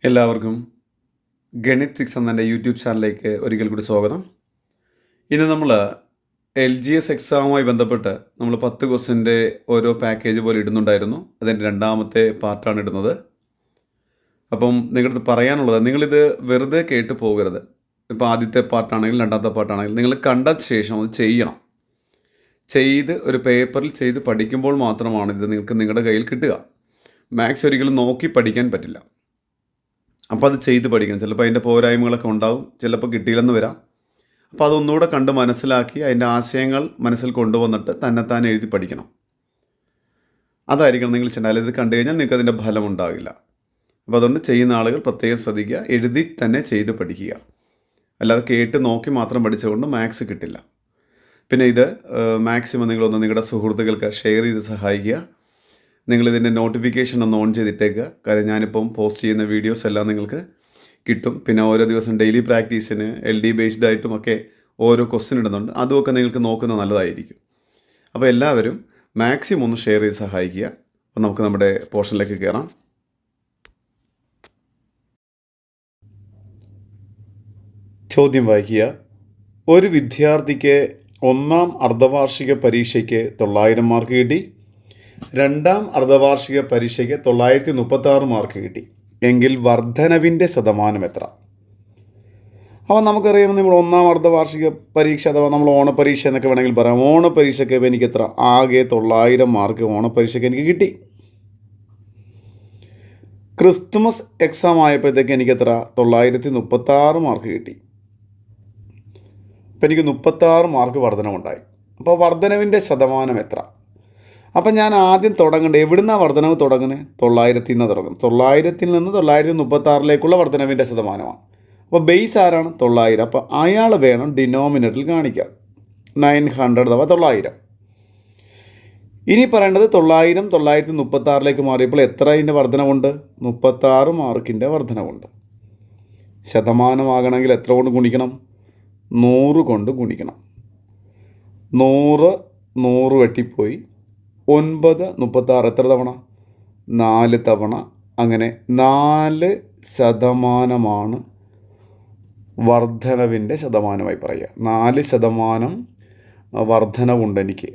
എല്ലാവർക്കും ഗണിത് സിക്സ് എന്ന എൻ്റെ യൂട്യൂബ് ചാനലിലേക്ക് ഒരിക്കൽ കൂടി സ്വാഗതം. ഇന്ന് നമ്മൾ LGS എക്സാമുമായി ബന്ധപ്പെട്ട് നമ്മൾ 10 ക്വസ്റ്റ്യൻ്റെ ഓരോ പാക്കേജ് പോലെ ഇടുന്നുണ്ടായിരുന്നു. അതിൻ്റെ രണ്ടാമത്തെ പാർട്ടാണ് ഇടുന്നത്. അപ്പം നിങ്ങളടുത്ത് പറയാനുള്ളത്, നിങ്ങളിത് വെറുതെ കേട്ട് പോകരുത്. ഇപ്പോൾ ആദ്യത്തെ പാർട്ടാണെങ്കിലും രണ്ടാമത്തെ പാർട്ടാണെങ്കിലും നിങ്ങൾ കണ്ട ശേഷം അത് ചെയ്യണം. ചെയ്ത് ഒരു പേപ്പറിൽ ചെയ്ത് പഠിക്കുമ്പോൾ മാത്രമാണ് ഇത് നിങ്ങൾക്ക് നിങ്ങളുടെ കയ്യിൽ കിട്ടുക. മാത്സ് ഒരിക്കലും നോക്കി പഠിക്കാൻ പറ്റില്ല. അപ്പോൾ അത് ചെയ്ത് പഠിക്കണം. ചിലപ്പോൾ അതിൻ്റെ പോരായ്മകളൊക്കെ ഉണ്ടാവും, ചിലപ്പോൾ കിട്ടിയില്ലെന്ന് വരാം. അപ്പോൾ അതൊന്നുകൂടെ കണ്ട് മനസ്സിലാക്കി അതിൻ്റെ ആശയങ്ങൾ മനസ്സിൽ കൊണ്ടുവന്നിട്ട് തന്നെത്താൻ എഴുതി പഠിക്കണം. അതായിരിക്കണം നിങ്ങൾ ചെയ്യേണ്ടത്. ഇത് കണ്ടു കഴിഞ്ഞാൽ നിങ്ങൾക്ക് അതിൻ്റെ ഫലം ഉണ്ടാകില്ല. അപ്പോൾ അതുകൊണ്ട് ചെയ്യുന്ന ആളുകൾ പ്രത്യേകം ശ്രദ്ധിക്കുക, എഴുതി തന്നെ ചെയ്ത് പഠിക്കുക. അല്ലാതെ കേട്ട് നോക്കി മാത്രം പഠിച്ചുകൊണ്ട് മാത്സ് കിട്ടില്ല. പിന്നെ ഇത് മാക്സിമം നിങ്ങളൊന്ന് നിങ്ങളുടെ സുഹൃത്തുക്കൾക്ക് ഷെയർ ചെയ്ത് സഹായിക്കുക. നിങ്ങളിതിൻ്റെ നോട്ടിഫിക്കേഷൻ ഒന്ന് ഓൺ ചെയ്തിട്ടേക്കുക. കാര്യം ഞാനിപ്പം പോസ്റ്റ് ചെയ്യുന്ന വീഡിയോസ് എല്ലാം നിങ്ങൾക്ക് കിട്ടും. പിന്നെ ഓരോ ദിവസം ഡെയിലി പ്രാക്ടീസിന് LD ബേസ്ഡ് ആയിട്ടുമൊക്കെ ഓരോ ക്വസ്റ്റ്യൻ ഇടുന്നുണ്ട്. അതുമൊക്കെ നിങ്ങൾക്ക് നോക്കുന്നത് നല്ലതായിരിക്കും. അപ്പോൾ എല്ലാവരും മാക്സിമം ഒന്ന് ഷെയർ ചെയ്ത് സഹായിക്കുക. അപ്പോൾ നമുക്ക് നമ്മുടെ പോർഷനിലേക്ക് കയറാം. ചോദ്യം വായിക്കുക. ഒരു വിദ്യാർത്ഥിക്ക് ഒന്നാം അർദ്ധവാർഷിക പരീക്ഷയ്ക്ക് 900 മാർക്ക് കിട്ടി. രണ്ടാം അർദ്ധവാർഷിക പരീക്ഷയ്ക്ക് 936 മാർക്ക് കിട്ടി എങ്കിൽ വർധനവിൻ്റെ ശതമാനം എത്ര? അപ്പോൾ നമുക്കറിയാം, നമ്മൾ ഒന്നാം അർദ്ധവാർഷിക പരീക്ഷ അഥവാ നമ്മൾ ഓണപ്പരീക്ഷ എന്നൊക്കെ വേണമെങ്കിൽ പറയാം. ഓണപ്പരീക്ഷയ്ക്ക് എനിക്ക് എത്ര? ആകെ 900 മാർക്ക് ഓണപ്പരീക്ഷയ്ക്ക് എനിക്ക് കിട്ടി. ക്രിസ്തുമസ് എക്സാം ആയപ്പോഴത്തേക്ക് എനിക്ക് എത്ര? 936 മാർക്ക് കിട്ടി. അപ്പോൾ എനിക്ക് 36 മാർക്ക് വർധനവുണ്ടായി. അപ്പോൾ വർധനവിൻ്റെ ശതമാനം എത്ര? അപ്പം ഞാൻ ആദ്യം തുടങ്ങേണ്ടത് എവിടുന്നാണ് വർധനവ് തുടങ്ങുന്നത്? 900 നിന്ന് തുടങ്ങും. 900 നിന്ന് 936 വർധനവിൻ്റെ ശതമാനമാണ്. അപ്പോൾ ബേസ് ആരാണ്? 900. അപ്പോൾ അയാൾ വേണം ഡിനോമിനേറ്ററിൽ കാണിക്കാം. 900 അഥവാ 900. ഇനി പറയേണ്ടത് 900 936 മാറിയപ്പോൾ എത്ര അതിൻ്റെ വർധനവുണ്ട്? 36 മാർക്കിൻ്റെ വർധനവുണ്ട്. ശതമാനമാകണമെങ്കിൽ എത്ര കൊണ്ട് ഗുണിക്കണം? 100 കൊണ്ട് ഗുണിക്കണം. 100 വെട്ടിപ്പോയി. 9 36 എത്ര തവണ? 4 തവണ. അങ്ങനെ 4% വർധനവിൻ്റെ ശതമാനമായി പറയുക. 4% വർധനവുണ്ട് എനിക്ക്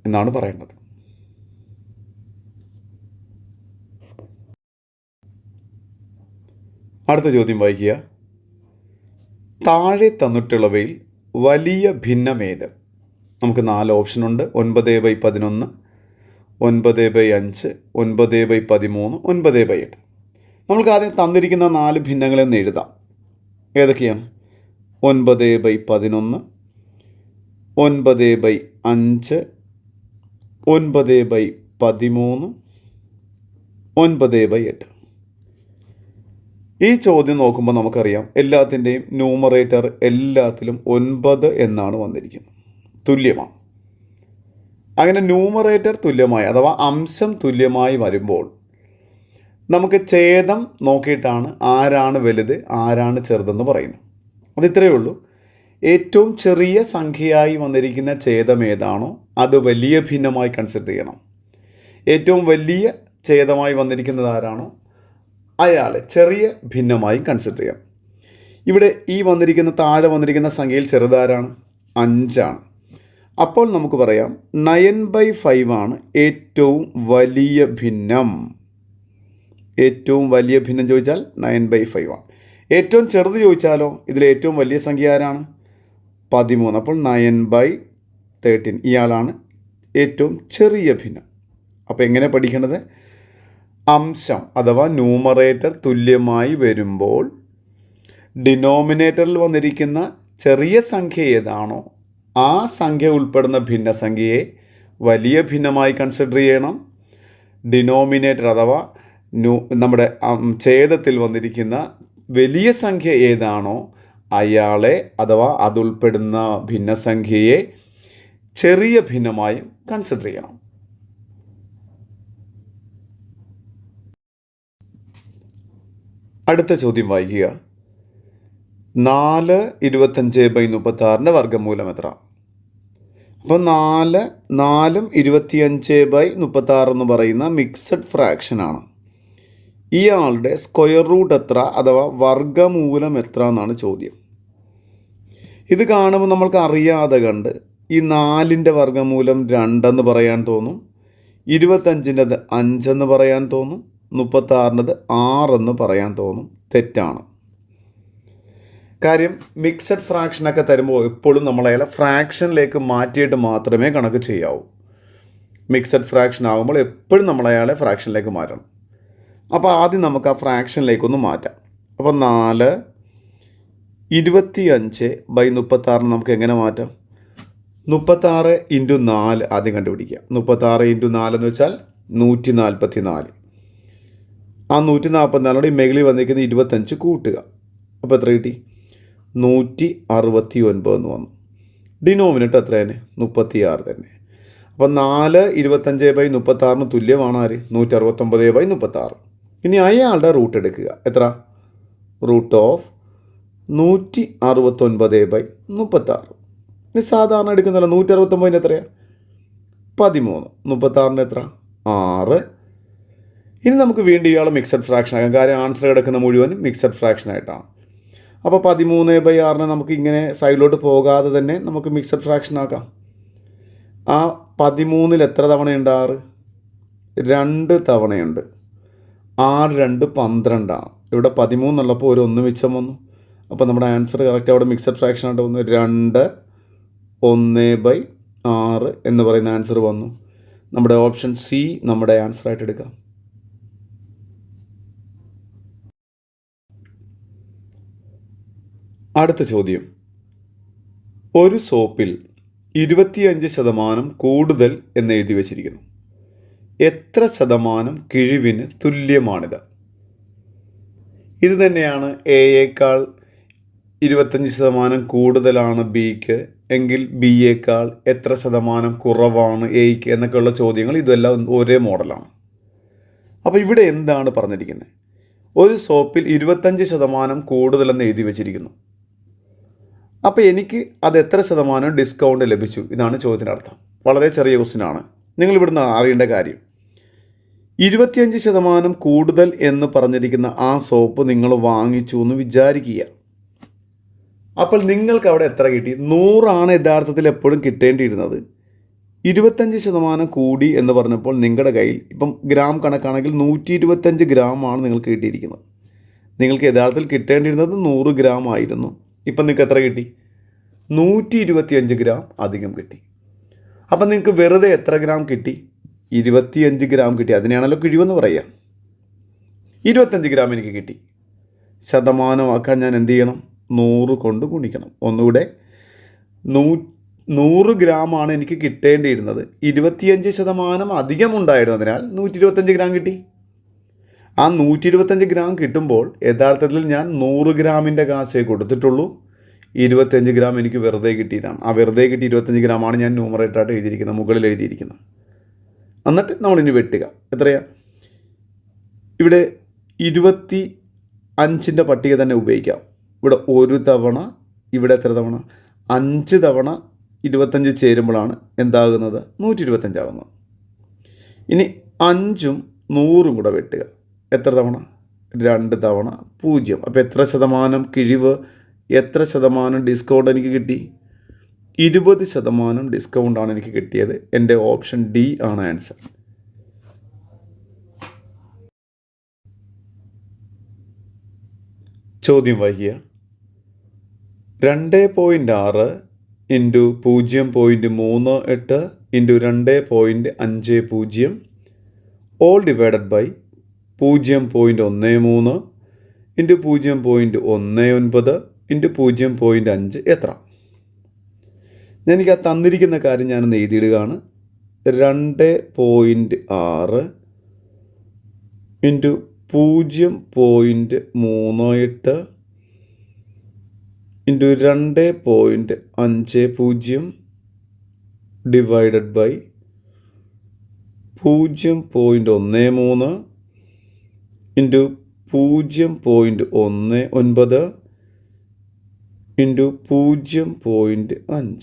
എന്നാണ് പറയേണ്ടത്. അടുത്ത ചോദ്യം വായിക്കുക. താഴെ തന്നിട്ടുള്ളവയിൽ വലിയ ഭിന്നമേത്? നമുക്ക് 4 ഓപ്ഷനുണ്ട്. 9/11, 9/5, 9/13, 9/8. നമുക്ക് ആദ്യം തന്നിരിക്കുന്ന 4 ഭിന്നങ്ങളെന്ന് എഴുതാം. ഏതൊക്കെയാണ്? 9/11, 9/5, 9/13, 9/8. ഈ ചോദ്യം നോക്കുമ്പോൾ നമുക്കറിയാം എല്ലാത്തിൻ്റെയും ന്യൂമറേറ്റർ എല്ലാത്തിലും 9 എന്നാണ് വന്നിരിക്കുന്നത്. തുല്യമാണ്. അങ്ങനെ ന്യൂമറേറ്റർ തുല്യമായി അഥവാ അംശം തുല്യമായി വരുമ്പോൾ നമുക്ക് ഛേദം നോക്കിയിട്ടാണ് ആരാണ് വലുത് ആരാണ് ചെറുതെന്ന് പറയുന്നത്. അത് ഇത്രയേ ഉള്ളൂ. ഏറ്റവും ചെറിയ സംഖ്യയായി വന്നിരിക്കുന്ന ഛേദം ഏതാണോ അത് വലിയ ഭിന്നമായി കൺസിഡർ ചെയ്യണം. ഏറ്റവും വലിയ ഛേദമായി വന്നിരിക്കുന്നത് ആരാണോ അയാളെ ചെറിയ ഭിന്നമായി കൺസിഡർ ചെയ്യാം. ഇവിടെ ഈ വന്നിരിക്കുന്ന താഴെ വന്നിരിക്കുന്ന സംഖ്യയിൽ ചെറുതാരാണ്? 5 ആണ്. അപ്പോൾ നമുക്ക് പറയാം 9/5 ആണ് ഏറ്റവും വലിയ ഭിന്നം. ഏറ്റവും വലിയ ഭിന്നം ചോദിച്ചാൽ 9/5 ആണ്. ഏറ്റവും ചെറുത് ചോദിച്ചാലോ ഇതിൽ ഏറ്റവും വലിയ സംഖ്യ ആരാണ്? 13. അപ്പോൾ 9/13 ഇയാളാണ് ഏറ്റവും ചെറിയ ഭിന്നം. അപ്പോൾ എങ്ങനെ പഠിക്കേണ്ടത്? അംശം അഥവാ ന്യൂമറേറ്റർ തുല്യമായി വരുമ്പോൾ ഡിനോമിനേറ്ററിൽ വന്നിരിക്കുന്ന ചെറിയ സംഖ്യ ഏതാണോ ആ സംഖ്യ ഉൾപ്പെടുന്ന ഭിന്നസംഖ്യയെ വലിയ ഭിന്നമായി കൺസിഡർ ചെയ്യണം. ഡിനോമിനേറ്റർ അഥവാ നമ്മുടെ ഛേദത്തിൽ വന്നിരിക്കുന്ന വലിയ സംഖ്യ ഏതാണോ അയാളെ അഥവാ അതുൾപ്പെടുന്ന ഭിന്നസംഖ്യയെ ചെറിയ ഭിന്നമായും കൺസിഡർ ചെയ്യണം. അടുത്ത ചോദ്യം വായിക്കുക. 4 25/36 വർഗ്ഗമൂലം എത്ര? അപ്പോൾ 4 4 25/36 എന്ന് പറയുന്ന മിക്സഡ് ഫ്രാക്ഷനാണ്. ഇയാളുടെ സ്ക്വയർ റൂട്ട് എത്ര അഥവാ വർഗ്ഗമൂലം എത്ര എന്നാണ് ചോദ്യം. ഇത് കാണുമ്പോൾ നമ്മൾക്ക് അറിയാതെ കണ്ട് ഈ 4ൻ്റെ വർഗ്ഗമൂലം 2 പറയാൻ തോന്നും, 25ൻ്റെത് 5 പറയാൻ തോന്നും, 36ൻ്റെത് 6 പറയാൻ തോന്നും. തെറ്റാണ്. കാര്യം മിക്സഡ് ഫ്രാക്ഷനൊക്കെ തരുമ്പോൾ എപ്പോഴും നമ്മളയാളെ ഫ്രാക്ഷനിലേക്ക് മാറ്റിയിട്ട് മാത്രമേ കണക്ക് ചെയ്യാവൂ. മിക്സഡ് ഫ്രാക്ഷൻ ആകുമ്പോൾ എപ്പോഴും നമ്മളയാളെ ഫ്രാക്ഷനിലേക്ക് മാറ്റണം. അപ്പോൾ ആദ്യം നമുക്ക് ആ ഫ്രാക്ഷനിലേക്കൊന്ന് മാറ്റാം. അപ്പോൾ 4 25/36 നമുക്ക് എങ്ങനെ മാറ്റാം? 36 × 4 ആദ്യം കണ്ടുപിടിക്കുക. 36 × 4 എന്ന് വെച്ചാൽ 144. ആ 144 ഈ മേഖലയിൽ വന്നിരിക്കുന്ന 25 കൂട്ടുക. അപ്പോൾ എത്ര കിട്ടി? 169 എന്ന് വന്നു. ഡിനോമിനേറ്റർ എത്രയാണ്? 36 തന്നെ. അപ്പോൾ 4 25/36 തുല്യമാണ് ആര്? 169/36. ഇനി അയാളുടെ റൂട്ട് എടുക്കുക. എത്ര? Root of 169/36. ഇനി സാധാരണ എടുക്കുന്നില്ല. 169 എത്രയാണ്? 13. 36 എത്ര? 6. ഇനി നമുക്ക് വീണ്ടും ഇയാൾ മിക്സഡ് ഫ്രാക്ഷൻ ആക്കാം. കാര്യം ആൻസർ കിടക്കുന്ന മുഴുവൻ മിക്സഡ് ഫ്രാക്ഷൻ ആയിട്ടാണ്. അപ്പോൾ 13/6 നമുക്ക് ഇങ്ങനെ സൈഡിലോട്ട് പോകാതെ തന്നെ നമുക്ക് മിക്സഡ് ഫ്രാക്ഷൻ ആക്കാം. ആ 13ൽ എത്ര തവണയുണ്ട്? 6. 2 തവണയുണ്ട്. 6 2 12 ഇവിടെ 13 എന്നുള്ളപ്പോൾ ഒരു 1 മിച്ചം വന്നു. അപ്പോൾ നമ്മുടെ ആൻസർ കറക്റ്റ് അവിടെ മിക്സഡ് ഫ്രാക്ഷൻ ആയിട്ട് വന്നു. 2 1/6 എന്ന് പറയുന്ന ആൻസർ വന്നു. നമ്മുടെ ഓപ്ഷൻ സി നമ്മുടെ ആൻസർ ആയിട്ട് എടുക്കാം. അടുത്ത ചോദ്യം. ഒരു സോപ്പിൽ 25% കൂടുതൽ എന്ന് എഴുതി വച്ചിരിക്കുന്നു. എത്ര ശതമാനം കിഴിവിന് തുല്യമാണിത്? ഇത് തന്നെയാണ് എയേക്കാൾ 25% കൂടുതലാണ് ബിക്ക് എങ്കിൽ ബിയേക്കാൾ എത്ര ശതമാനം കുറവാണ് എയ്ക്ക് എന്നൊക്കെയുള്ള ചോദ്യങ്ങൾ. ഇതെല്ലാം ഒരേ മോഡലാണ്. അപ്പോൾ ഇവിടെ എന്താണ് പറഞ്ഞിരിക്കുന്നത്? ഒരു സോപ്പിൽ 25% കൂടുതലെന്ന് എഴുതി വച്ചിരിക്കുന്നു. അപ്പോൾ എനിക്ക് അത് എത്ര ശതമാനം ഡിസ്കൗണ്ട് ലഭിച്ചു? ഇതാണ് ചോദ്യത്തിൻ്റെ അർത്ഥം. വളരെ ചെറിയ ക്വസ്റ്റ്യനാണ്. നിങ്ങൾ ഇവിടുന്ന് അറിയേണ്ട കാര്യം 25% കൂടുതൽ എന്ന് പറഞ്ഞിരിക്കുന്ന ആ സോപ്പ് നിങ്ങൾ വാങ്ങിച്ചു എന്ന് വിചാരിക്കുക. അപ്പോൾ നിങ്ങൾക്ക് അവിടെ എത്ര കിട്ടി? 100 യഥാർത്ഥത്തിൽ എപ്പോഴും കിട്ടേണ്ടിയിരുന്നത്. 25% കൂടി എന്ന് പറഞ്ഞപ്പോൾ നിങ്ങളുടെ കയ്യിൽ ഇപ്പം ഗ്രാം കണക്കാണെങ്കിൽ 125 ഗ്രാമാണ് നിങ്ങൾക്ക് കിട്ടിയിരിക്കുന്നത്. നിങ്ങൾക്ക് യഥാർത്ഥത്തിൽ കിട്ടേണ്ടിയിരുന്നത് 100 ഗ്രാം ആയിരുന്നു. ഇപ്പം നിങ്ങൾക്ക് എത്ര കിട്ടി? 125 ഗ്രാം അധികം കിട്ടി. അപ്പം നിങ്ങൾക്ക് വെറുതെ എത്ര ഗ്രാം കിട്ടി? 25 ഗ്രാം കിട്ടി. അതിനെയാണല്ലോ കിഴിവെന്ന് പറയുക. 25 ഗ്രാം എനിക്ക് കിട്ടി. ശതമാനമാക്കാൻ ഞാൻ എന്ത് ചെയ്യണം? 100 കൊണ്ട് ഗുണിക്കണം. ഒന്നുകൂടെ 100 ഗ്രാമാണ് എനിക്ക് കിട്ടേണ്ടിയിരുന്നത്. 25% അധികം ഉണ്ടായിരുന്നതിനാൽ 125 ഗ്രാം കിട്ടി. ആ 125 ഗ്രാം കിട്ടുമ്പോൾ യഥാർത്ഥത്തിൽ ഞാൻ 100 ഗ്രാമിൻ്റെ കാശേ കൊടുത്തിട്ടുള്ളൂ. 25 ഗ്രാം എനിക്ക് വെറുതെ കിട്ടിയതാണ്. ആ വെറുതെ കിട്ടി 25 ഗ്രാമാണ് ഞാൻ ന്യൂമറേറ്ററായിട്ട് എഴുതിയിരിക്കുന്നത്, മുകളിൽ എഴുതിയിരിക്കുന്നത്. എന്നിട്ട് നമ്മളിനി വെട്ടുക. എത്രയാണ്? ഇവിടെ 25ൻ്റെ പട്ടിക തന്നെ ഉപയോഗിക്കാം. ഇവിടെ ഒരു തവണ, ഇവിടെ എത്ര തവണ? 5 തവണ 25 ചേരുമ്പോഴാണ് എന്താകുന്നത്? 125 ആകുന്നത്. ഇനി 5ഉം 100ഉം കൂടെ വെട്ടുക. എത്ര തവണ? 2 തവണ 0. അപ്പോൾ എത്ര ശതമാനം കിഴിവ്, എത്ര ശതമാനം ഡിസ്കൗണ്ട് എനിക്ക് കിട്ടി? 20% ഡിസ്കൗണ്ടാണ് എനിക്ക് കിട്ടിയത്. എൻ്റെ ഓപ്ഷൻ ഡി ആണ് ആൻസർ. ചോദ്യം വായിക്കുക. 2.6 into 0.38 into 2.50 all divided by 0.13 into 0.19 into 0.5 എത്ര? എനിക്ക് ആ തന്നിരിക്കുന്ന കാര്യം ഞാനൊന്ന് എഴുതിയിടുകയാണ്. 2.6 into 0.38 into 2.50 divided by 0.13 into 0.19 into 0.5.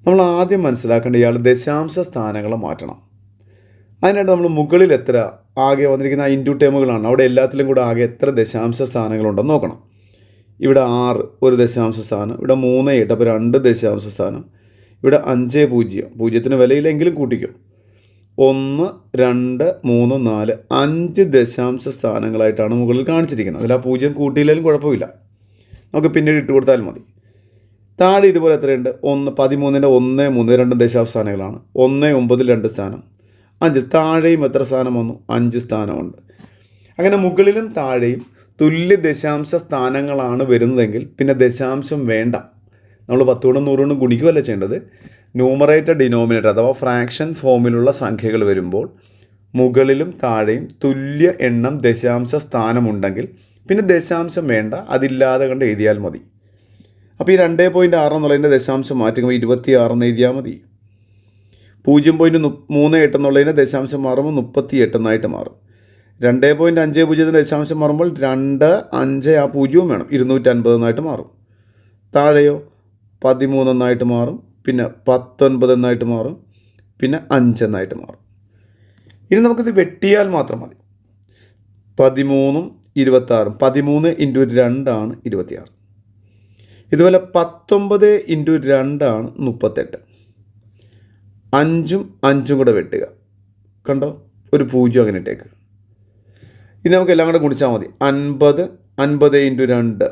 നമ്മൾ ആദ്യം മനസ്സിലാക്കേണ്ട ഇയാൾ ദശാംശ സ്ഥാനങ്ങൾ മാറ്റണം. അതിനായിട്ട് നമ്മൾ മുകളിൽ എത്ര ആകെ വന്നിരിക്കുന്ന ഇൻറ്റു ടേമുകളാണ്. അവിടെ എല്ലാത്തിലും കൂടെ ആകെ എത്ര ദശാംശ സ്ഥാനങ്ങളുണ്ടെന്ന് നോക്കണം. ഇവിടെ 6 ഒരു ദശാംശ സ്ഥാനം, ഇവിടെ 3.8 അപ്പോൾ 2 ദശാംശ സ്ഥാനം, ഇവിടെ 5.0 പൂജ്യത്തിന് വിലയില്ലെങ്കിലും കൂട്ടിക്കും. 1 2 3 4 5 ദശാംശ സ്ഥാനങ്ങളായിട്ടാണ് മുകളിൽ കാണിച്ചിരിക്കുന്നത്. അതിൽ ആ 0 കൂട്ടിയില്ലെങ്കിലും കുഴപ്പമില്ല, നമുക്ക് പിന്നീട് ഇട്ട് കൊടുത്താൽ മതി. താഴെ ഇതുപോലെ എത്രയുണ്ട്? 13ൻ്റെ 1 3 2 ദശാംശ സ്ഥാനങ്ങളാണ്. 1 9 2 സ്ഥാനം, 5. താഴെയും എത്ര സ്ഥാനം വന്നു? 5 സ്ഥാനമുണ്ട്. അങ്ങനെ മുകളിലും താഴെയും തുല്യ ദശാംശ സ്ഥാനങ്ങളാണ് വരുന്നതെങ്കിൽ പിന്നെ ദശാംശം വേണ്ട. നമ്മൾ 10 കൊണ്ടും 100 കൊണ്ടും ഗുണിക്കുകയല്ല ചെയ്യേണ്ടത്. ന്യൂമറേറ്റർ ഡിനോമിനേറ്റർ അഥവാ ഫ്രാക്ഷൻ ഫോമിലുള്ള സംഖ്യകൾ വരുമ്പോൾ മുകളിലും താഴെയും തുല്യ എണ്ണം ദശാംശ സ്ഥാനമുണ്ടെങ്കിൽ പിന്നെ ദശാംശം വേണ്ട, അതില്ലാതെ കണ്ട് എഴുതിയാൽ മതി. അപ്പോൾ ഈ 2.6 എന്നുള്ളതിൻ്റെ ദശാംശം മാറ്റുമ്പോൾ 26 എന്ന് എഴുതിയാൽ മതി. 0.38 എന്നുള്ളതിൻ്റെ ദശാംശം മാറുമ്പോൾ 38 എന്നായിട്ട് മാറും. 2.50 ദശാംശം മാറുമ്പോൾ 2 5 ആ 0 വേണം, 250 എന്നായിട്ട് മാറും. താഴെയോ 13 എന്നായിട്ട് മാറും, പിന്നെ 19 എന്നായിട്ട് മാറും, പിന്നെ 5 എന്നായിട്ട് മാറും. ഇനി നമുക്കിത് വെട്ടിയാൽ മാത്രം മതി. 13ഉം 26, 13 ഇൻറ്റു 2 ആണ് 26. ഇതുപോലെ 19 ഇൻറ്റു 2 ആണ് 38. 5ഉം 5ഉം കൂടെ വെട്ടുക, കണ്ടോ, ഒരു 0 അങ്ങനെ ഇട്ടേക്ക്. ഇനി നമുക്ക് എല്ലാം കൂടെ ഗുണിച്ചാൽ മതി. 50 50 ഇൻറ്റു 2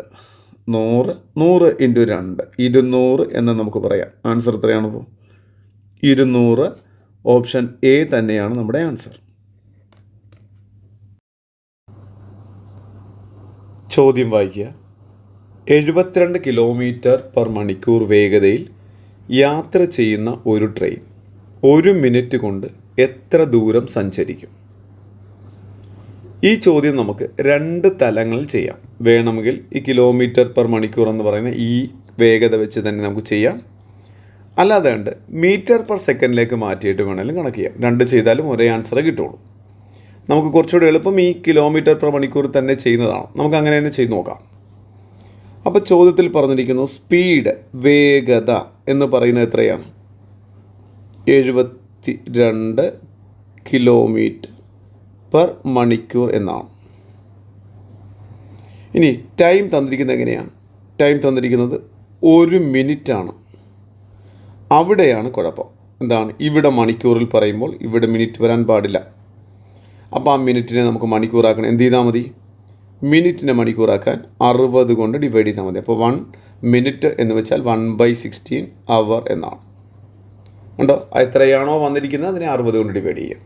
100, 100 ഇൻറ്റു 2 200 എന്ന് നമുക്ക് പറയാം. ആൻസർ എത്രയാണിപ്പോൾ? 200. ഓപ്ഷൻ എ തന്നെയാണ് നമ്മുടെ ആൻസർ. ചോദ്യം വായിക്കുക. 72 കിലോമീറ്റർ പെർ മണിക്കൂർ വേഗതയിൽ യാത്ര ചെയ്യുന്ന ഒരു ട്രെയിൻ 1 മിനിറ്റ് കൊണ്ട് എത്ര ദൂരം സഞ്ചരിക്കും? ഈ ചോദ്യം നമുക്ക് 2 തലങ്ങളിൽ ചെയ്യാം. വേണമെങ്കിൽ ഈ കിലോമീറ്റർ പെർ മണിക്കൂർ എന്ന് പറയുന്ന ഈ വേഗത വെച്ച് തന്നെ നമുക്ക് ചെയ്യാം. അല്ലാതെ ഉണ്ട് മീറ്റർ പെർ സെക്കൻഡിലേക്ക് മാറ്റിയിട്ട് വേണമെങ്കിലും കണക്ക് ചെയ്യാം. 2 ചെയ്താലും ഒരേ ആൻസർ കിട്ടുള്ളൂ. നമുക്ക് കുറച്ചുകൂടി എളുപ്പം ഈ കിലോമീറ്റർ പെർ മണിക്കൂർ തന്നെ ചെയ്യുന്നതാണ്. നമുക്ക് അങ്ങനെ തന്നെ ചെയ്ത് നോക്കാം. അപ്പോൾ ചോദ്യത്തിൽ പറഞ്ഞിരിക്കുന്നു സ്പീഡ്, വേഗത എന്ന് പറയുന്നത് എത്രയാണ്? 72 കിലോമീറ്റർ പെർ മണിക്കൂർ എന്നാണ്. ഇനി ടൈം തന്നിരിക്കുന്നത് എങ്ങനെയാണ്? ടൈം തന്നിരിക്കുന്നത് 1 മിനിറ്റാണ്. അവിടെയാണ് കുഴപ്പം. എന്താണ്? ഇവിടെ മണിക്കൂറിൽ പറയുമ്പോൾ ഇവിടെ മിനിറ്റ് വരാൻ പാടില്ല. അപ്പോൾ ആ മിനിറ്റിനെ നമുക്ക് മണിക്കൂറാക്കണം. എന്ത് ചെയ്താൽ മതി? മിനിറ്റിനെ മണിക്കൂറാക്കാൻ 60 കൊണ്ട് ഡിവൈഡ് ചെയ്താൽ മതി. അപ്പോൾ 1 മിനിറ്റ് എന്ന് വെച്ചാൽ 1/16 അവർ എന്നാണ്. ഉണ്ടോ? എത്രയാണോ വന്നിരിക്കുന്നത് അതിനെ 60 കൊണ്ട് ഡിവൈഡ് ചെയ്യാം.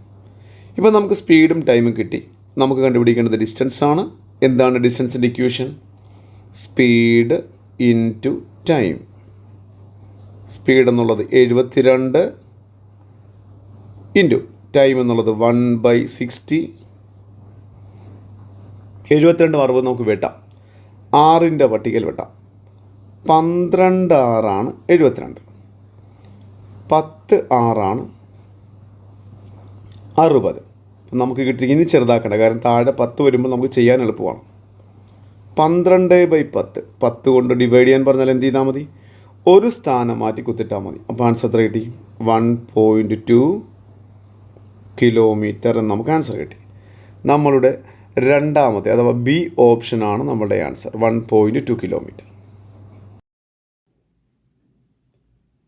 ഇപ്പോൾ നമുക്ക് സ്പീഡും ടൈമും കിട്ടി. നമുക്ക് കണ്ടുപിടിക്കേണ്ടത് ഡിസ്റ്റൻസ് ആണ്. എന്താണ് ഡിസ്റ്റൻസിൻ്റെ equation? Speed into time. Speed എന്നുള്ളത് 72 ഇൻറ്റു ടൈം എന്നുള്ളത് 1/60. 72 60 നമുക്ക് വെട്ടാം. 6ൻ്റെ പട്ടികയിൽ വെട്ടാം. 12 6 72. 10 6 60. നമുക്ക് കിട്ടി. ഇനി ചെറുതാക്കണ്ട, കാരണം താഴെ 10 വരുമ്പോൾ നമുക്ക് ചെയ്യാൻ എളുപ്പമാണ്. 12/10 10 കൊണ്ട് ഡിവൈഡ് ചെയ്യാൻ പറഞ്ഞാൽ എന്ത് ചെയ്താൽ മതി? ഒരു സ്ഥാനം മാറ്റി കുത്തിട്ടാൽ മതി. അപ്പോൾ ആൻസർ എത്ര കിട്ടി? 1.2 കിലോമീറ്റർ എന്ന് നമുക്ക് ആൻസർ കിട്ടി. നമ്മളുടെ രണ്ടാമത്തെ അഥവാ ബി ഓപ്ഷനാണ് നമ്മുടെ ആൻസർ, 1.2 കിലോമീറ്റർ.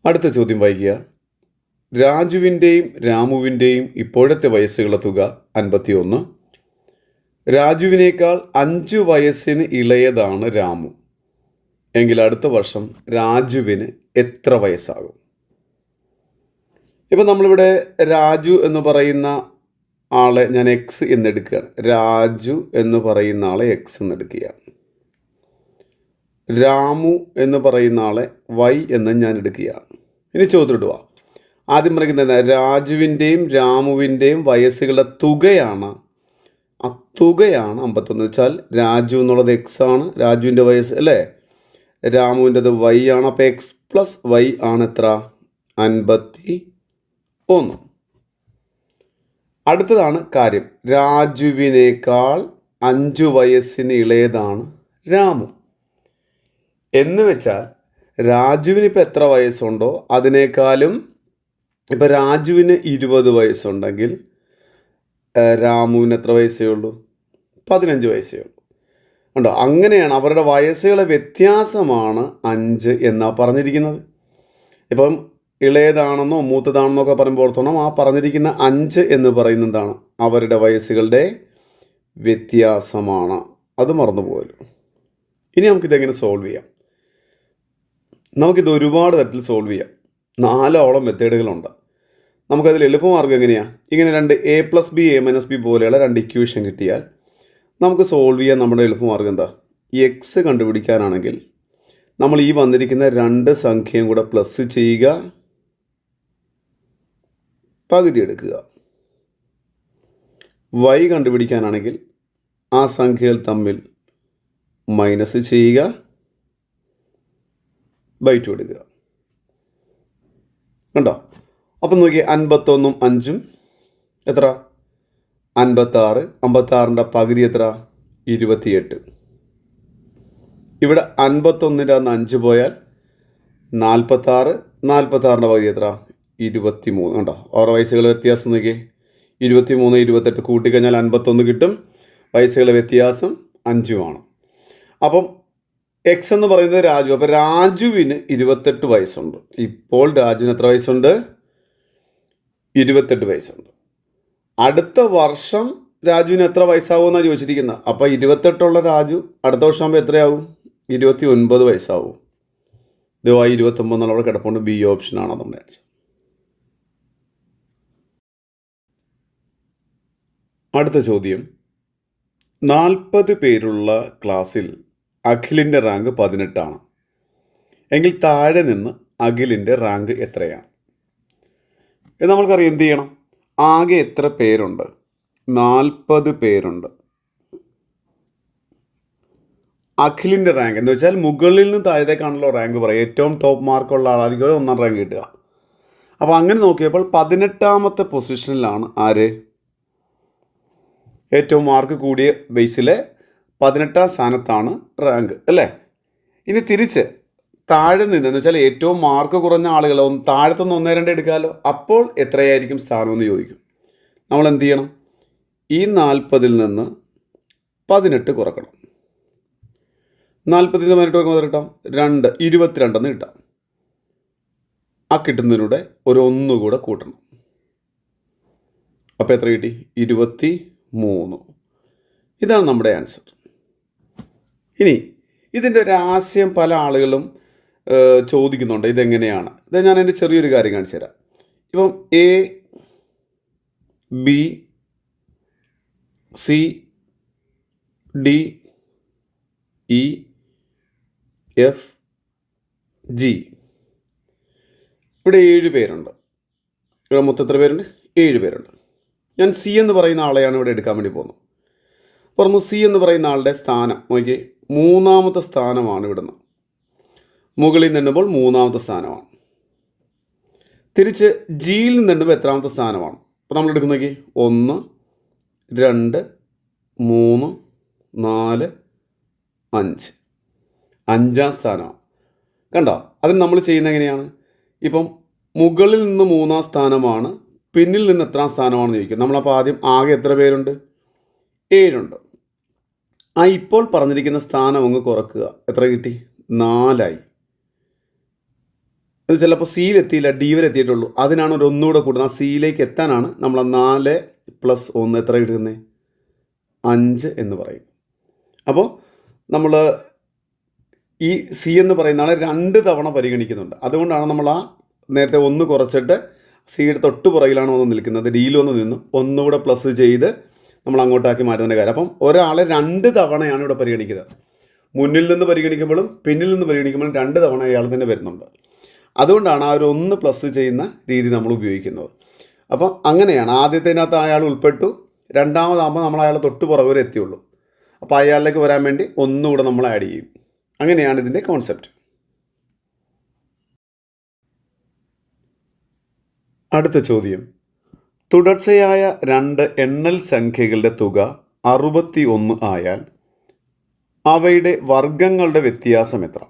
അടുത്ത ചോദ്യം വായിക്കുക. രാജുവിൻ്റെയും രാമുവിൻ്റെയും ഇപ്പോഴത്തെ വയസ്സുകളുടെ തുക 51. രാജുവിനേക്കാൾ 5 വയസ്സിന് ഇളയതാണ് രാമു എങ്കിൽ അടുത്ത വർഷം രാജുവിന് എത്ര വയസ്സാകും? ഇപ്പം നമ്മളിവിടെ രാജു എന്ന് പറയുന്ന ആളെ ഞാൻ എക്സ് എന്നെടുക്കുകയാണ്. രാജു എന്ന് പറയുന്ന ആളെ എക്സ് എന്നെടുക്കുകയാണ്. രാമു എന്ന് പറയുന്ന ആളെ വൈ എന്ന് ഞാൻ എടുക്കുകയാണ്. ഇനി ചോദ്യമിടുക. ആദ്യം പറയുന്നത് രാജുവിൻ്റെയും രാമുവിൻ്റെയും വയസ്സുകളുടെ തുകയാണ്. ആ തുകയാണ് 51. വെച്ചാൽ രാജു എന്നുള്ളത് എക്സ് ആണ്, രാജുവിൻ്റെ വയസ്സ് അല്ലേ, രാമുവിൻ്റെത് വൈ ആണ്. അപ്പോൾ എക്സ് പ്ലസ് വൈ ആണ് എത്ര? 51. അടുത്തതാണ് കാര്യം. രാജുവിനേക്കാൾ 5 വയസ്സിന് ഇളയതാണ് രാമു എന്ന് വെച്ചാൽ രാജുവിന് ഇപ്പോൾ എത്ര രാമുവിന് എത്ര വയസ്സേ ഉള്ളൂ? 15 വയസ്സേ ഉള്ളൂ. ഉണ്ടോ? അങ്ങനെയാണ് അവരുടെ വയസ്സുകളെ വ്യത്യാസമാണ് 5 എന്നാണ് പറഞ്ഞിരിക്കുന്നത്. ഇപ്പം ഇളയതാണെന്നോ മൂത്തതാണെന്നോ ഒക്കെ പറയുമ്പോൾ ഓർത്തോണം, ആ പറഞ്ഞിരിക്കുന്ന 5 എന്ന് പറയുന്നത് എന്താണ്? അവരുടെ വയസ്സുകളുടെ വ്യത്യാസമാണ്. അത് മറന്നുപോയല്ലോ. ഇനി നമുക്കിതെങ്ങനെ സോൾവ് ചെയ്യാം? നമുക്കിത് ഒരുപാട് തരത്തിൽ സോൾവ് ചെയ്യാം. 4ഓളം മെത്തേഡുകളുണ്ട്. നമുക്കതിൽ എളുപ്പമാർഗ്ഗം എങ്ങനെയാണ്? ഇങ്ങനെ 2a+b a-b പോലെയുള്ള 2 ഇക്വേഷൻ കിട്ടിയാൽ നമുക്ക് സോൾവ് ചെയ്യാൻ നമ്മുടെ എളുപ്പമാർഗ്ഗം എന്താ? എക്സ് കണ്ടുപിടിക്കാനാണെങ്കിൽ നമ്മൾ ഈ വന്നിരിക്കുന്ന 2 സംഖ്യയും കൂടെ പ്ലസ് ചെയ്യുക, പകുതി എടുക്കുക. y കണ്ടുപിടിക്കാനാണെങ്കിൽ ആ സംഖ്യകൾ തമ്മിൽ മൈനസ് ചെയ്യുക, /2 എടുക്കുക. കണ്ടോ? അപ്പം നോക്കി 51ഉം 5ഉം എത്ര? 56. 56ൻ്റെ പകുതി എത്ര? 28. ഇവിടെ 51ൻ്റെ 5 പോയാൽ 46. 46ൻ്റെ പകുതി എത്ര? 23. കണ്ടോ? ഓരോ വയസ്സുകൾ വ്യത്യാസം നോക്കിയേ. 23, 28 കൂട്ടിക്കഴിഞ്ഞാൽ 51 കിട്ടും. വയസ്സുകളുടെ വ്യത്യാസം 5ഉമാണ്. അപ്പം എക്സ് എന്ന് പറയുന്നത് രാജു. അപ്പോൾ രാജുവിന് 28 വയസ്സുണ്ട്. ഇപ്പോൾ രാജുവിന് എത്ര വയസ്സുണ്ട്? 28 വയസ്സുണ്ട്. അടുത്ത വർഷം രാജുവിന് എത്ര വയസ്സാവുമെന്നാണ് ചോദിച്ചിരിക്കുന്നത്. അപ്പോൾ 28 രാജു അടുത്ത വർഷമാകുമ്പോൾ എത്രയാവും? 29 വയസ്സാവും. ഇത് 29 എന്നുള്ള കിടപ്പുണ്ട്. ബി ഓപ്ഷനാണ് നമ്മുടെ ആൻസർ. അടുത്ത ചോദ്യം, 40 പേരുള്ള ക്ലാസ്സിൽ അഖിലിൻ്റെ റാങ്ക് 18 എങ്കിൽ താഴെ നിന്ന് അഖിലിൻ്റെ റാങ്ക് എത്രയാണ്? ഇത് നമ്മൾക്കറിയാം. എന്ത് ചെയ്യണം? ആകെ എത്ര പേരുണ്ട്? 40 പേരുണ്ട്. അഖിലിൻ്റെ റാങ്ക് എന്ന് വെച്ചാൽ മുകളിൽ നിന്ന് താഴത്തേക്കാണല്ലോ റാങ്ക് പറയുക. ഏറ്റവും ടോപ്പ് മാർക്കുള്ള ആളായിരിക്കും 1ാം റാങ്ക് കിട്ടുക. അപ്പോൾ അങ്ങനെ നോക്കിയപ്പോൾ 18ാമത്തെ പൊസിഷനിലാണ് ആര്? ഏറ്റവും മാർക്ക് കൂടിയ ബേസിലെ 18ാം സ്ഥാനത്താണ് റാങ്ക്, അല്ലേ? ഇനി തിരിച്ച് താഴെ നിന്ന് എന്ന് വെച്ചാൽ ഏറ്റവും മാർക്ക് കുറഞ്ഞ ആളുകൾ താഴത്തുനിന്ന് 1, 2 എടുക്കാമല്ലോ. അപ്പോൾ എത്രയായിരിക്കും സ്ഥാനമെന്ന് ചോദിക്കും. നമ്മൾ എന്ത് ചെയ്യണം? ഈ 40ൽ നിന്ന് 18 കുറക്കണം. 40 18 കുറക്കുമ്പോൾ കിട്ടാം 2, 22 കിട്ടാം. ആ കിട്ടുന്നതിലൂടെ ഒരു 1 കൂടെ കൂട്ടണം. അപ്പോൾ എത്ര കിട്ടി? 23. ഇതാണ് നമ്മുടെ ആൻസർ. ഇനി ഇതിൻ്റെ ഒരു ആശയം പല ആളുകളും ചോദിക്കുന്നുണ്ട്. ഇതെങ്ങനെയാണ്? ഇത് ഞാൻ എൻ്റെ ചെറിയൊരു കാര്യം കാണിച്ചു തരാം. ഇപ്പം A, B, C, D, E, F, G. ഇവിടെ 7 പേരുണ്ട്. ഇവിടെ മൊത്തം എത്ര പേരുണ്ട്? 7 പേരുണ്ട്. ഞാൻ സി എന്ന് പറയുന്ന ആളെയാണ് ഇവിടെ എടുക്കാൻ വേണ്ടി പോകുന്നത്. പറഞ്ഞു സി എന്ന് പറയുന്ന ആളുടെ സ്ഥാനം നോക്കി, 3ാമത്തെ സ്ഥാനമാണ് ഇവിടുന്ന്. മുകളിൽ നിന്നുമ്പോൾ 3ാമത്തെ സ്ഥാനമാണ്. തിരിച്ച് ജിയിൽ നിന്നുമ്പോൾ എത്രാമത്തെ സ്ഥാനമാണ്? അപ്പോൾ നമ്മൾ എടുക്കുന്ന നോക്കി 1, 2, 3, 4, 5. 5ാം സ്ഥാനമാണ്. കണ്ടോ? അതിന് നമ്മൾ ചെയ്യുന്നത് എങ്ങനെയാണ്? ഇപ്പം മുകളിൽ നിന്ന് 3ാം സ്ഥാനമാണ്, പിന്നിൽ നിന്ന് എത്രാം സ്ഥാനമാണെന്ന് ചോദിക്കും. നമ്മളപ്പോൾ ആദ്യം ആകെ എത്ര പേരുണ്ട്? 7 ഉണ്ട്. ആ ഇപ്പോൾ പറഞ്ഞിരിക്കുന്ന സ്ഥാനം അങ്ങ് കുറക്കുക. എത്ര കിട്ടി? 4 ആയി. അത് ചിലപ്പോൾ സിയിലെത്തിയില്ല, ഡി വരെ എത്തിയിട്ടുള്ളൂ. അതിനാണ് ഒരു 1 കൂടെ കൂടുന്നത്. ആ സിയിലേക്ക് എത്താനാണ് നമ്മൾ 4 + 1 എത്ര കിട്ടുന്നത്? 5 എന്ന് പറയും. അപ്പോൾ നമ്മൾ ഈ സി എന്ന് പറയുന്ന ആളെ 2 തവണ പരിഗണിക്കുന്നുണ്ട്. അതുകൊണ്ടാണ് നമ്മൾ ആ നേരത്തെ 1 കുറച്ചിട്ട് സിയുടെ തൊട്ട് പുറകിലാണ് വന്ന് നിൽക്കുന്നത്. ഡിയിൽ വന്ന് നിന്ന് 1 കൂടെ പ്ലസ് ചെയ്ത് നമ്മൾ അങ്ങോട്ടാക്കി മാറ്റുന്നതിൻ്റെ കാര്യം. അപ്പം ഒരാളെ 2 തവണയാണ് ഇവിടെ പരിഗണിക്കുന്നത്. മുന്നിൽ നിന്ന് പരിഗണിക്കുമ്പോഴും പിന്നിൽ നിന്ന് പരിഗണിക്കുമ്പോഴും 2 തവണ അയാൾ തന്നെ വരുന്നുണ്ട്. അതുകൊണ്ടാണ് ആ ഒരു 1 പ്ലസ് ചെയ്യുന്ന രീതി നമ്മൾ ഉപയോഗിക്കുന്നത്. അപ്പം അങ്ങനെയാണ്. ആദ്യത്തിനകത്ത് അയാൾ ഉൾപ്പെട്ടു, രണ്ടാമതാകുമ്പോൾ നമ്മൾ അയാളെ തൊട്ട് പുറകെ വരെ എത്തിയുള്ളൂ. അപ്പോൾ അയാളിലേക്ക് വരാൻ വേണ്ടി 1 കൂടെ നമ്മൾ ആഡ് ചെയ്യും. അങ്ങനെയാണ് ഇതിൻ്റെ കോൺസെപ്റ്റ്. അടുത്ത ചോദ്യം, തുടർച്ചയായ 2 എണ്ണൽ സംഖ്യകളുടെ തുക 61 ആയാൽ അവയുടെ വർഗങ്ങളുടെ വ്യത്യാസം എത്ര?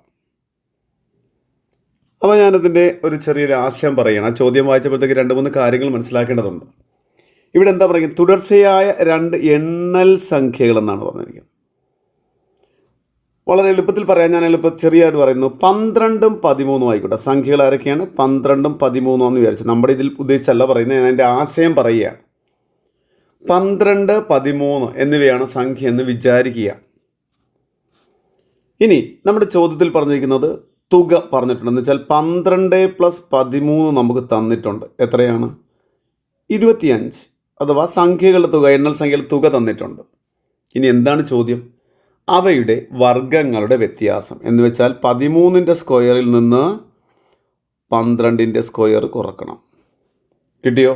അപ്പോൾ ഞാനതിൻ്റെ ഒരു ചെറിയൊരു ആശയം പറയുകയാണ്. ചോദ്യം വായിച്ചപ്പോഴത്തേക്ക് 2-3 കാര്യങ്ങൾ മനസ്സിലാക്കേണ്ടതുണ്ട്. ഇവിടെ എന്താ പറയുക, തുടർച്ചയായ രണ്ട് എണ്ണൽ സംഖ്യകളെന്നാണ് പറഞ്ഞിരിക്കുന്നത്. വളരെ എളുപ്പത്തിൽ പറയാൻ ഞാൻ ചെറിയായിട്ട് പറയുന്നു. 12ഉം 13ഉം ആയിക്കോട്ടെ. സംഖ്യകൾ ആരൊക്കെയാണ്? 12ഉം 13ഉം എന്ന് വിചാരിച്ചു. നമ്മുടെ ഇതിൽ ഉദ്ദേശിച്ചല്ല പറയുന്നത്, ഞാൻ അതിൻ്റെ ആശയം പറയുകയാണ്. 12, 13 എന്നിവയാണ് സംഖ്യ എന്ന് വിചാരിക്കുക. ഇനി നമ്മുടെ ചോദ്യത്തിൽ പറഞ്ഞിരിക്കുന്നത് തുക പറഞ്ഞിട്ടുണ്ട്. എന്ന് വെച്ചാൽ 12 + 13 നമുക്ക് തന്നിട്ടുണ്ട്. എത്രയാണ്? 25. അഥവാ സംഖ്യകളുടെ തുക, എണ്ണൽ സംഖ്യകളുടെ തുക തന്നിട്ടുണ്ട്. ഇനി എന്താണ് ചോദ്യം? അവയുടെ വർഗങ്ങളുടെ വ്യത്യാസം. എന്ന് വെച്ചാൽ 13ൻ്റെ സ്ക്വയറിൽ നിന്ന് 12ൻ്റെ സ്ക്വയർ കുറക്കണം. കിട്ടിയോ?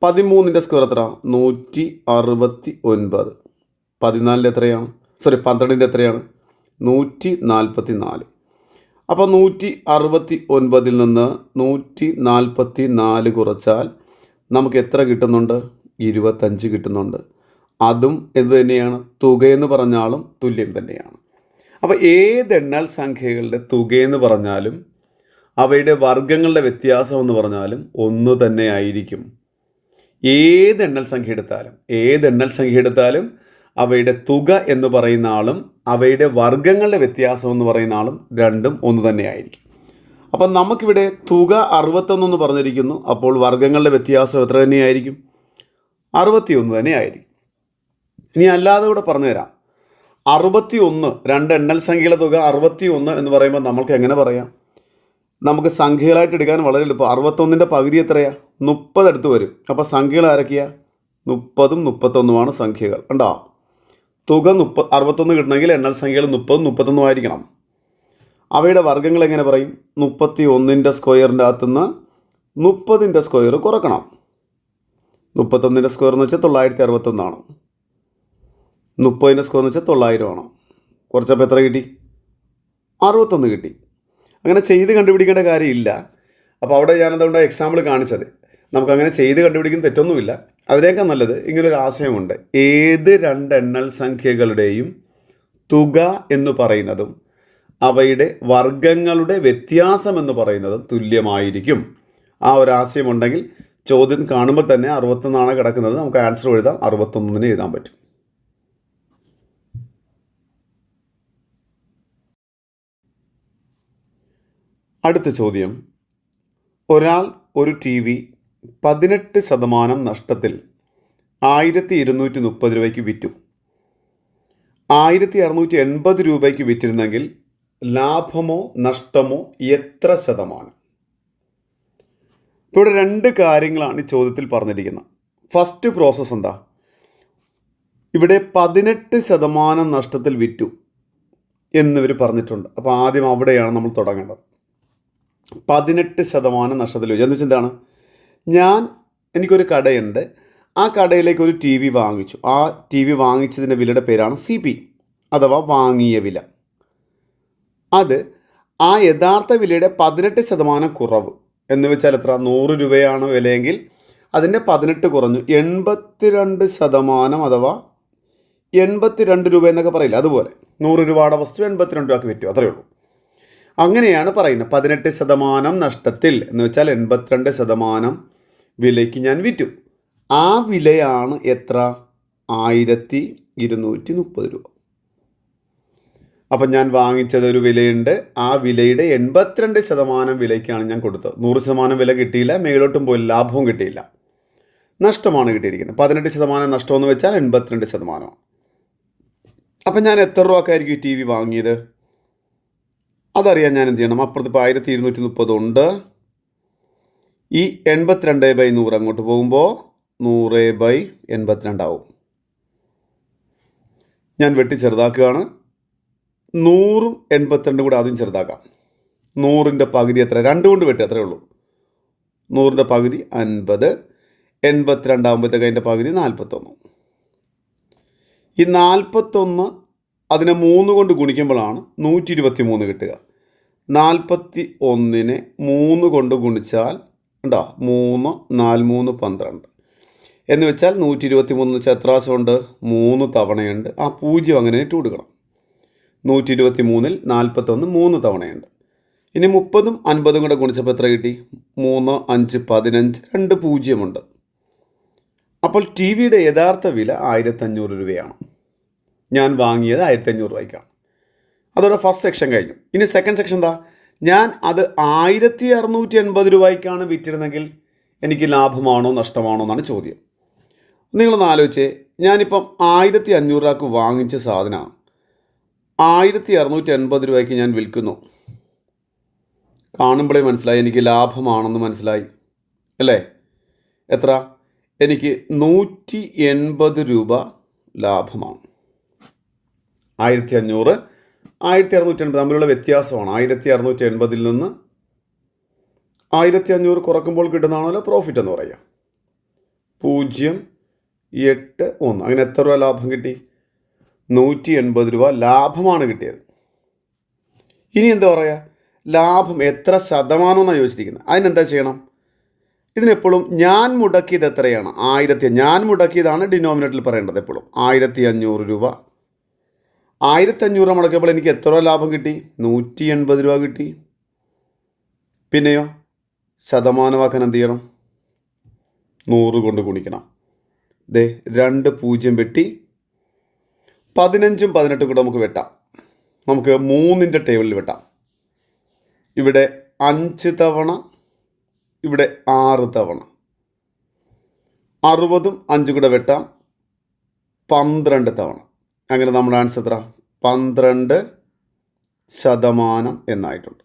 13ൻ്റെ സ്ക്വയർ എത്ര? 169. 14ൻ്റെ എത്രയാണ്? 12ൻ്റെ എത്രയാണ്? 144. അപ്പോൾ 169ൽ നിന്ന് 144 കുറച്ചാൽ നമുക്ക് എത്ര കിട്ടുന്നുണ്ട്? 25 കിട്ടുന്നുണ്ട്. അതും എന്ത് തന്നെയാണ്? തുകയെന്ന് പറഞ്ഞാലും തുല്യം തന്നെയാണ്. അപ്പോൾ ഏതെണ്ണൽ സംഖ്യകളുടെ തുകയെന്ന് പറഞ്ഞാലും അവയുടെ വർഗങ്ങളുടെ വ്യത്യാസം എന്ന് പറഞ്ഞാലും ഒന്ന് തന്നെ ആയിരിക്കും. ഏതെണ്ണൽ സംഖ്യ എടുത്താലും അവയുടെ തുക എന്ന് പറയുന്ന ആളും അവയുടെ വർഗങ്ങളുടെ വ്യത്യാസം എന്ന് പറയുന്ന ആളും രണ്ടും ഒന്ന് തന്നെ ആയിരിക്കും. അപ്പം നമുക്കിവിടെ തുക 61 എന്ന് പറഞ്ഞിരിക്കുന്നു. അപ്പോൾ വർഗങ്ങളുടെ വ്യത്യാസം എത്ര തന്നെയായിരിക്കും? 61 തന്നെ ആയിരിക്കും. ഇനി അല്ലാതെ കൂടെ പറഞ്ഞു തരാം. 61, രണ്ട് എണ്ണൽ സംഖ്യയുടെ തുക 61 എന്ന് പറയുമ്പോൾ നമുക്ക് എങ്ങനെ പറയാം? നമുക്ക് സംഖ്യകളായിട്ട് എടുക്കാൻ വളരെ എളുപ്പം. 61ൻ്റെ പകുതി എത്രയാണ്? 30 അടുത്ത് വരും. അപ്പോൾ സംഖ്യകൾ ആരൊക്കെയാണ്? 30ഉം 31മാണ് സംഖ്യകൾ. കണ്ടോ? തുക 61 കിട്ടണമെങ്കിൽ എണ്ണൽ സംഖ്യകൾ 30ഉം 31ഉം ആയിരിക്കണം. അവയുടെ വർഗ്ഗങ്ങൾ എങ്ങനെ പറയും? 31ൻ്റെ സ്ക്വയറിൻ്റെ അകത്തുനിന്ന് 30ൻ്റെ സ്ക്വയർ കുറക്കണം. 31ൻ്റെ സ്ക്വയർ എന്ന് വെച്ചാൽ 961 ആണ്. 30ൻ്റെ സ്ക്വയർ എന്ന് വെച്ചാൽ 900 ആണ്. കുറച്ചപ്പോൾ എത്ര കിട്ടി? 61 കിട്ടി. അങ്ങനെ ചെയ്ത് കണ്ടുപിടിക്കേണ്ട കാര്യമില്ല. അപ്പോൾ അവിടെ ഞാനതുകൊണ്ട് എക്സാമ്പിൾ കാണിച്ചത്. നമുക്കങ്ങനെ ചെയ്ത് കണ്ടുപിടിക്കുന്ന തെറ്റൊന്നുമില്ല. അതിനേക്കാൾ നല്ലത് ഇങ്ങനൊരു ആശയമുണ്ട്. ഏത് രണ്ട് എണ്ണൽ സംഖ്യകളുടെയും തുക എന്ന് പറയുന്നതും അവയുടെ വർഗങ്ങളുടെ വ്യത്യാസം എന്ന് പറയുന്നതും തുല്യമായിരിക്കും. ആ ഒരു ആശയമുണ്ടെങ്കിൽ ചോദ്യം കാണുമ്പോൾ തന്നെ 61 കിടക്കുന്നത്, നമുക്ക് ആൻസർ എഴുതാം. 61 എഴുതാൻ പറ്റും. അടുത്ത ചോദ്യം. ഒരാൾ ഒരു TV 18% നഷ്ടത്തിൽ 1230 രൂപയ്ക്ക് വിറ്റു. 1680 രൂപയ്ക്ക് വിറ്റിരുന്നെങ്കിൽ ലാഭമോ നഷ്ടമോ എത്ര ശതമാനം? ഇപ്പോൾ ഇവിടെ രണ്ട് കാര്യങ്ങളാണ് ഈ ചോദ്യത്തിൽ പറഞ്ഞിരിക്കുന്നത്. ഫസ്റ്റ് പ്രോസസ്സ് എന്താ? ഇവിടെ 18% നഷ്ടത്തിൽ വിറ്റു എന്നിവർ പറഞ്ഞിട്ടുണ്ട്. അപ്പോൾ ആദ്യം അവിടെയാണ് നമ്മൾ തുടങ്ങേണ്ടത്. 18% നഷ്ടത്തിൽ വിറ്റു എന്ന് വെച്ചാൽ എന്താണ്? എനിക്കൊരു കടയുണ്ട്. ആ കടയിലേക്ക് ഒരു TV വാങ്ങിച്ചു. ആ TV വാങ്ങിച്ചതിൻ്റെ വിലയുടെ പേരാണ് CP അഥവാ വാങ്ങിയ വില. അത് ആ യഥാർത്ഥ വിലയുടെ 18% കുറവ് എന്ന് വെച്ചാൽ എത്ര? 100 രൂപയാണ് വിലയെങ്കിൽ അതിൻ്റെ 18 കുറഞ്ഞു 82% അഥവാ 82 രൂപ എന്നൊക്കെ പറയില്ല, അതുപോലെ 100 രൂപയുടെ വസ്തു 82 രൂപയ്ക്ക് വിറ്റു, അത്രയേ ഉള്ളൂ. അങ്ങനെയാണ് പറയുന്നത്. 18% നഷ്ടത്തിൽ എന്ന് വെച്ചാൽ 82% വിലയ്ക്ക് ഞാൻ വിറ്റു. ആ വിലയാണ് എത്ര? 1230 രൂപ. അപ്പം ഞാൻ വാങ്ങിച്ചതൊരു വിലയുണ്ട്. ആ വിലയുടെ 82% വിലയ്ക്കാണ് ഞാൻ കൊടുത്തത്. 100% വില കിട്ടിയില്ല, മേലോട്ടും പോയില്ല, ലാഭവും കിട്ടിയില്ല, നഷ്ടമാണ് കിട്ടിയിരിക്കുന്നത്. 18% നഷ്ടമെന്ന് വെച്ചാൽ 82%. അപ്പം ഞാൻ എത്ര രൂപക്കായിരിക്കും ഈ TV വാങ്ങിയത്? അതറിയാൻ ഞാൻ എന്ത് ചെയ്യണം? അപ്പുറത്ത് ഇപ്പോൾ 1230 ഉണ്ട്. ഈ 82/100 അങ്ങോട്ട് പോകുമ്പോൾ 100/82 ആവും. ഞാൻ വെട്ടി ചെറുതാക്കുകയാണ്. 100ഉം 82 കൂടെ ആദ്യം ചെറുതാക്കാം. 100ൻ്റെ പകുതി എത്ര? 2 കൊണ്ട് വെട്ടി, അത്രയേ ഉള്ളൂ. 100ൻ്റെ പകുതി 50. 82 ആകുമ്പോഴത്തേക്ക് അതിൻ്റെ പകുതി 41. ഈ 41 അതിനെ 3 കൊണ്ട് ഗുണിക്കുമ്പോഴാണ് 123 കിട്ടുക. 41നെ 3 കൊണ്ട് ഗുണിച്ചാൽ ഉണ്ടോ? 3 4 3 12 എന്ന് വെച്ചാൽ 123 എന്ന് വെച്ചാൽ എത്ര പ്രാവശ്യമുണ്ട്? 3 തവണയുണ്ട്. ആ 0 അങ്ങനെ ഇട്ട് കൊടുക്കണം. 123ൽ 41 3 തവണയുണ്ട്. ഇനി 30ഉം 50ഉം കൂടെ ഗുണിച്ചപ്പോൾ എത്ര കിട്ടി? 3 5 15, 2 0 ഉണ്ട്. അപ്പോൾ ടി വിയുടെ യഥാർത്ഥ വില 1500 രൂപയാണ്. ഞാൻ വാങ്ങിയത് 1500 രൂപയ്ക്കാണ്. അതോടെ ഫസ്റ്റ് സെക്ഷൻ കഴിഞ്ഞു. ഇനി സെക്കൻഡ് സെക്ഷൻ എന്താ? ഞാൻ അത് 1680 രൂപയ്ക്കാണ് വിറ്റിരുന്നെങ്കിൽ എനിക്ക് ലാഭമാണോ നഷ്ടമാണോ എന്നാണ് ചോദ്യം. നിങ്ങളൊന്ന് ആലോചിച്ചേ, ഞാനിപ്പം 1500 രൂപയ്ക്ക് വാങ്ങിച്ച സാധനം 1680 രൂപയ്ക്ക് ഞാൻ വിൽക്കുന്നു. കാണുമ്പോഴേ മനസ്സിലായി എനിക്ക് ലാഭമാണെന്ന് മനസ്സിലായി അല്ലേ? എത്ര? എനിക്ക് 180 രൂപ ലാഭമാണ്. 1500 1680 തമ്മിലുള്ള വ്യത്യാസമാണ്. 1680 നിന്ന് 1500 കുറക്കുമ്പോൾ കിട്ടുന്നതാണല്ലോ പ്രോഫിറ്റ് എന്ന് പറയുക. 0.81. അങ്ങനെ എത്ര രൂപ ലാഭം കിട്ടി? 180 രൂപ ലാഭമാണ് കിട്ടിയത്. ഇനി എന്താ പറയുക? ലാഭം എത്ര ശതമാനം എന്നാണ് ചോദിച്ചിരിക്കുന്നത്. അതിനെന്താ ചെയ്യണം? ഇതിനെപ്പോഴും ഞാൻ മുടക്കിയത് എത്രയാണ്? 1000. ഞാൻ മുടക്കിയതാണ് ഡിനോമിനേറ്ററിൽ പറയേണ്ടത് എപ്പോഴും. 1500 രൂപ. 1500 മുടക്കിയപ്പോൾ എനിക്ക് എത്ര രൂപ ലാഭം കിട്ടി? 180 രൂപ കിട്ടി. പിന്നെയോ ശതമാനമാക്കാൻ എന്ത് ചെയ്യണം? 100 കൊണ്ട് ഗുണിക്കണം. 2 0 വെട്ടി 15ഉം 18 കൂടെ നമുക്ക് വെട്ടാം. നമുക്ക് 3ൻ്റെ ടേബിളിൽ വെട്ടാം. ഇവിടെ 5 തവണ, ഇവിടെ 6 തവണ. 60ഉം 5 കൂടെ വെട്ടാം. 12 തവണ. അങ്ങനെ നമ്മുടെ ആൻസർ എത്ര? 12% എന്നായിട്ടുണ്ട്.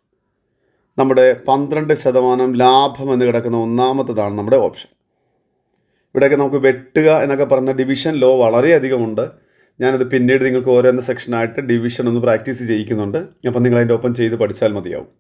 നമ്മുടെ 12% ലാഭം എന്ന് കിടക്കുന്ന ഒന്നാമത്തതാണ് നമ്മുടെ ഓപ്ഷൻ. ഇവിടെയൊക്കെ നമുക്ക് വെട്ടുക എന്നൊക്കെ പറഞ്ഞ ഡിവിഷൻ ലോ വളരെയധികമുണ്ട്. ഞാനത് പിന്നീട് നിങ്ങൾക്ക് ഓരോന്ന് സെക്ഷനായിട്ട് ഡിവിഷൻ ഒന്ന് പ്രാക്ടീസ് ചെയ്യിക്കുന്നുണ്ട്. അപ്പം നിങ്ങൾ അതിൻ്റെ ഒപ്പം ചെയ്ത് പഠിച്ചാൽ മതിയാവും.